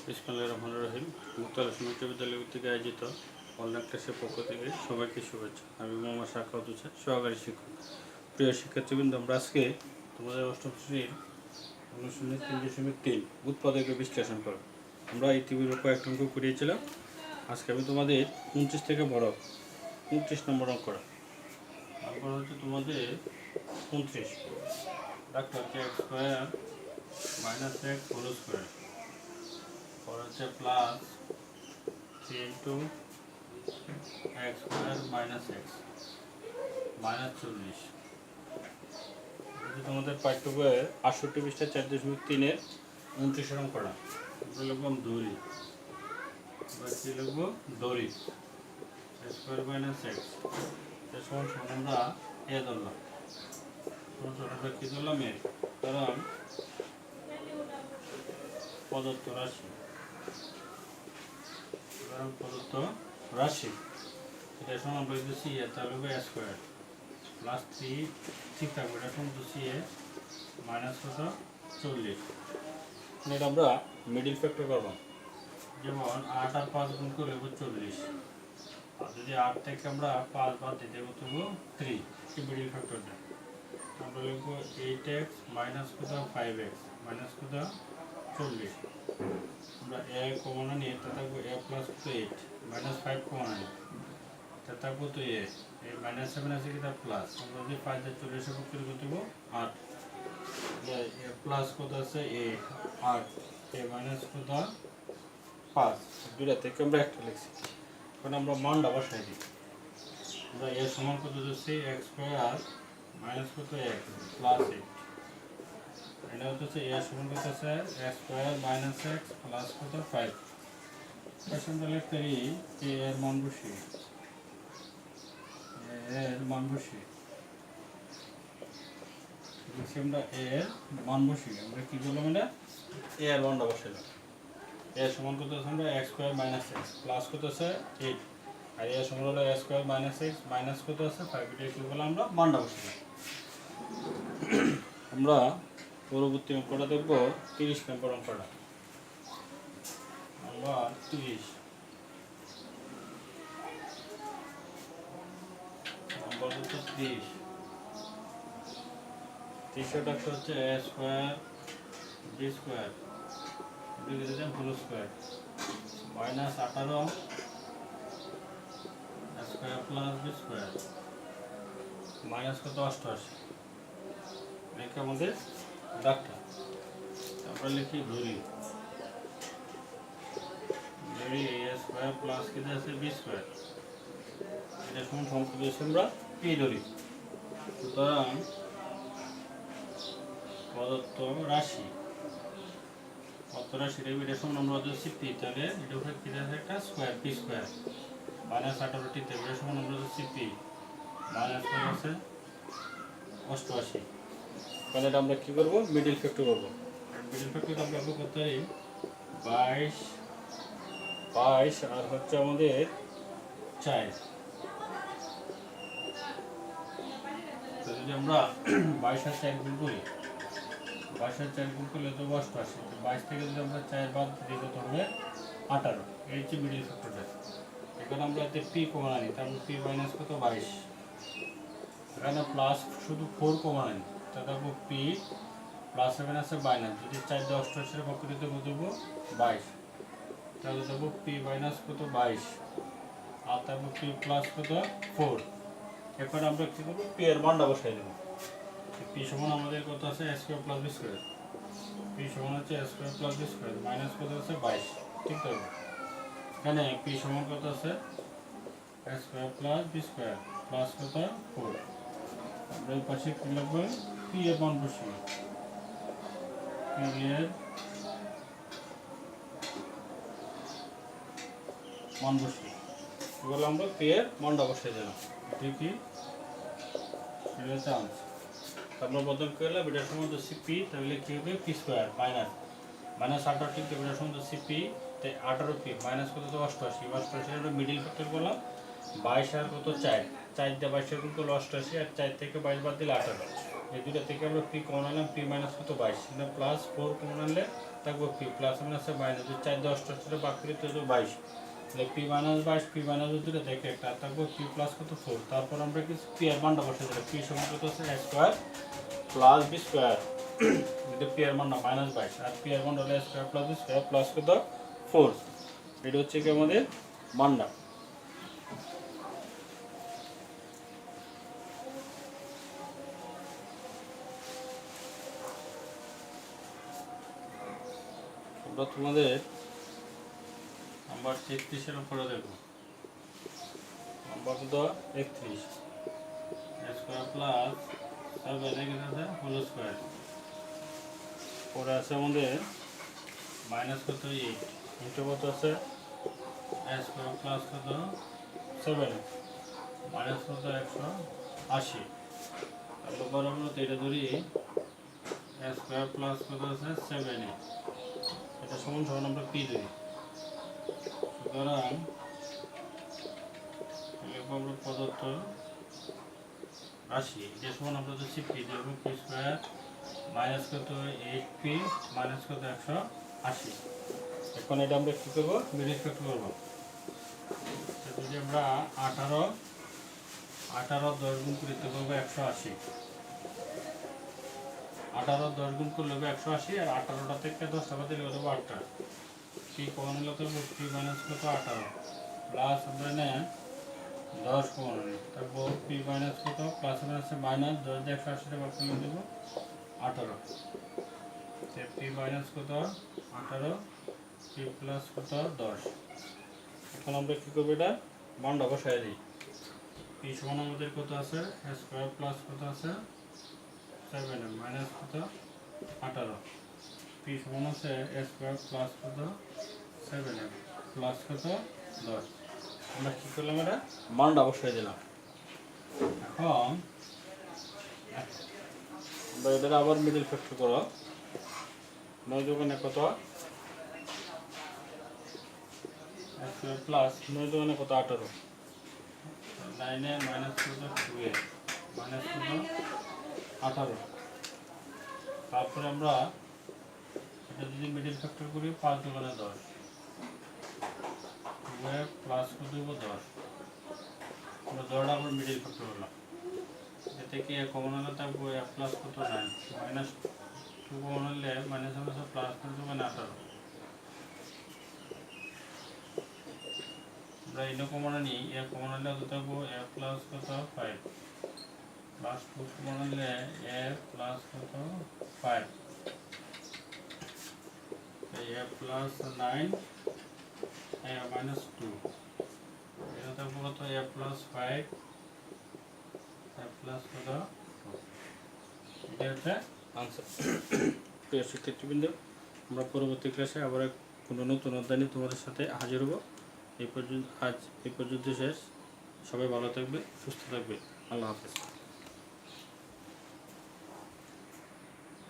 বিসমিল্লাহির রহমানির রহিম। মুক্তাল উচ্চ বিদ্যালয় কর্তৃক আয়োজিত অনলাইন ক্লাসের পক্ষ থেকে সবাইকে শুভেচ্ছা। আমি মোহাম্মদ শাখাওয়াত হোসেন, সহকারী শিক্ষক। প্রিয় শিক্ষার্থীবৃন্দ, আমরা আজকে তোমাদের অষ্টম শ্রেণীর অনুশীলনী 3.3 উৎপাদকে বিশ্লেষণ করো। আমরা ইতিপূর্বে কয়েকটা অঙ্ক করিয়েছিলাম। আজকে আমি তোমাদের 29 থেকে বড় 29 নম্বর অঙ্ক করা। তারপর হচ্ছে তোমাদের 29 ডাক্তার x square minus x whole square और হচ্ছে plus 3 into x square minus x minus 40। তোমাদের পাঠ্য বইয়ের 68 পৃষ্ঠা 4.3-এর 29 রকম করা। আমরা লিখলাম দড়ি, কি লিখবো দড়ি এক্স স্কোয়ার মাইনাস এক্স সমান সমান আমরা এ ধরলাম, আমরা কি ধরলাম এ, কারণ প্রদত্ত রাশি এটা সমান আমরা যদি সি এ তাহলে হবে এ স্কোয়ার প্লাস 3 ঠিক থাকবে, এটা সমান সি এ মাইনাস কত 40। এটা আমরা মিডিল ফ্যাক্টর করব, যেমন 8 আর 5 গুণ করলে হবে 40, আর যদি 8 থেকে আমরা 5 বাদ দিতে হবে তবু 3, কি মিডিল ফ্যাক্টরটা আমরা লিখবো 8x মাইনাস কত 5x মাইনাস কত 40। আমরা এ কমন নিয়ে তা থাকবো এ প্লাস 8 মাইনাস 5 কমন আনি তা থাকবো তো এ মাইনাস 7 আছে কি তা প্লাস, আমরা যদি 5 দিয়ে 40 এর পক্ষে কত দেবো 8, এ প্লাস কত আছে এ 8 এ মাইনাস কত 5, দুইটা থেকে আমরা একটা লিখছি। এখন আমরা মানটা বসাই দিই। আমরা এর সমান কত দিচ্ছি এক্স স্কোয়ার মাইনাস কত এক্স প্লাস 8, এটা হচ্ছে এ সমান কত আছে x square minus x plus কত 5। এখন তাহলে করি এ এর মান বসিয়ে আমরা এর মান বসিয়ে আমরা কি করলাম, এটা এ এর মানটা বসাইলাম। এর সমান কত আছে আমরা x square minus x plus কত আছে 8, আর এর সমান হলো x square minus x minus কত আছে 5, এটা কি করলাম আমরা মানটা বসাইলাম। আমরা পরবর্তী অঙ্কটা দেখব 30 নম্বর অঙ্কটা। আমরা 30 নম্বর হচ্ছে 30 হচ্ছে a square b square whole square minus 18 square plus b square minus কত 88, এটা আমাদের ডাক্তার। আমরা লিখি ধরি এ স্কোয়ার প্লাস কি আছে বি স্কোয়ার, এটা সমান সমান দিয়েছি আমরা পি ধরি। সুতরাং প্রদত্ত রাশি এটা সমান আমরা দিচ্ছি পি, তাহলে এটা উপরে কি আছে একটা স্কোয়ার পি স্কোয়ার মাইনাস 18 টিতে এটা সমান আমরা দিচ্ছি পি মাইনাস কত আছে 88। তাহলে এটা আমরা কি করবো মিডিল ফ্যাক্টর করবো। মিডিল ফ্যাক্টর আমরা করতে পারি 22 আর হচ্ছে আমাদের 4, যদি আমরা 22 আর 4 গুণ করি 22 আর 4 গুণ করলে তো 88, 22 থেকে যদি আমরা 4 বাদ দিই কত হবে 18, এই হচ্ছে মিডিল ফ্যাক্টরটা। এখন আমরা এতে পি কমন আনি, তারপর পি মাইনাস কত 22, এখানে প্লাস শুধু 4 কমন আনি তা দেখবো পি প্লাস 7 আছে মাইনাস, যদি 4 দিয়ে 88 এর পক্ষে দিতে দেবো 22, তাহলে দেবো পি মাইনাস কত 22 আর তারপর পি প্লাস কত 4। এখন আমরা কী করবো পি এর মানটা বসাই দেবো। পি সমান আমাদের কত আছে a square plus b square, p সমান হচ্ছে a square plus b square minus কত আছে 22, ঠিক আছে। এখানে পি সমান কত আছে a square plus b square plus কত 4, আমরা এই পাশে কী লিখবো পি এর মান বসিয়ে পি এর মান বসিয়ে এগুলো আমরা পি এর মানটা বসিয়ে দিলাম, ঠিকই চান্স। তারপর বদল করলে এটার সমান তো সিপি, তাহলে কি হবে পি স্কোয়ার মাইনাস 18 ঠিক এটার সমান তো সিপি, তাই 18 পি মাইনাস কত তো 88 আমরা মিডিল ফ্যাক্টর করলাম 22 আর কত 4 দিয়ে 22 গুণ করলে 88, আর 4 থেকে 22 বাদ দিলে 18, এই দুইটা থেকে আমরা পি কমন আনলাম, পি মাইনাস কত 22, মানে প্লাস 4 কমন আনলে থাকবো পি প্লাস মাইনাস মাইনাস 4 10 টা বাদ করি তো 22, তাহলে পি মাইনাস 22 পি মাইনাস দুইটা থেকে একটা থাকবো পি প্লাস কত 4। তারপর আমরা কিছু পি এর মানটা বসে দিলাম, পি সমান কত আছে a square plus B square, এটা পি এর মান না -22 আর পি এর মান হলো a square plus B square plus কত 4। এটা হচ্ছে কি আমাদের মানটা। আমরা তোমাদের নাম্বার 33 এর উপরে দেখো, নাম্বার কত 31, a স্কয়ার প্লাস 7 এখানে আছে হোল স্কয়ার, পরে আছে আমাদের মাইনাস কত 8 ইনটু কত আছে a স্কয়ার প্লাস কত 7 মাইনাস কত 180। তারপর বরাবর এটা ধরি a স্কয়ার প্লাস কত আছে 7, এটা সমান সমান আমরা পি ধরি। সুতরাং আমরা প্রদত্ত রাশি এটা সমান আমরা ধরছি পি দেব পি স্কয়ার মাইনাস কত 8p মাইনাস কত 180। এখন এটা আমরা কি করবো মিডিল ফ্যাক্টর করবো। যদি আমরা 18 10 গুণ করতে পারবো 180, 18 10 গুণ করলে 180 আর 18টা থেকে 10টা বাদ দিলে দেবো 8টা, পি কমন হলে তো পি মাইনাস কত 18 প্লাস আমরা না 10 কমন হলে তারপর পি মাইনাস কত প্লাস আছে মাইনাস 10 দিয়ে 180টা বাদ করলে দেবো 18, পি মাইনাস কত 18 পি প্লাস কত 10। এখন আমরা কী করবো এটা মানটা বসাই দিই। পি সমান আমাদের কত আছে a স্কয়ার প্লাস কত আছে 7 মাইনাস কত 18, পি সমান আছে a স্কয়ার প্লাস কত 7 প্লাস কত 10। আমরা কী করলাম এটা মানটা বসাই দিলাম। এখন আমরা এটার আবার মিডল ফ্যাক্টর করো, 9 দোকানে কত প্লাস 9 দোকানে কত 18, 9 এ মাইনাস কত 2 মাইনাস কত 18। তারপরে আমরা এটা যদি মিডল ফ্যাক্টর করি 5 দোকানে 10, 2 প্লাস কত দেব 10, আমরা 10টা আবার মিডল ফ্যাক্টর করলাম। এ থেকে কমন হলে থাকবো a প্লাস কত 9 মাইনাস 2 কমন হলে মাইনাস হবে প্লাস কত দোকানে 18। আমরা এটা কমন নিই, এ কমন হলে কত থাকবো a প্লাস কত 5 প্লাস 2 কমন হলে a প্লাস কত 5, a প্লাস 9 a মাইনাস 2, এটা থাকবো কত a প্লাস 5 a প্লাস কত 2। এটা হচ্ছে আনসার। প্রিয় শিক্ষার্থীবৃন্দ, আমরা পরবর্তী ক্লাসে আবার কোনো নতুন অধ্যায় নিয়ে তোমাদের সাথে হাজির হব। এই পর্যন্ত শেষ। সবাই ভালো থাকবে, সুস্থ থাকবে। আল্লাহ হাফেজ।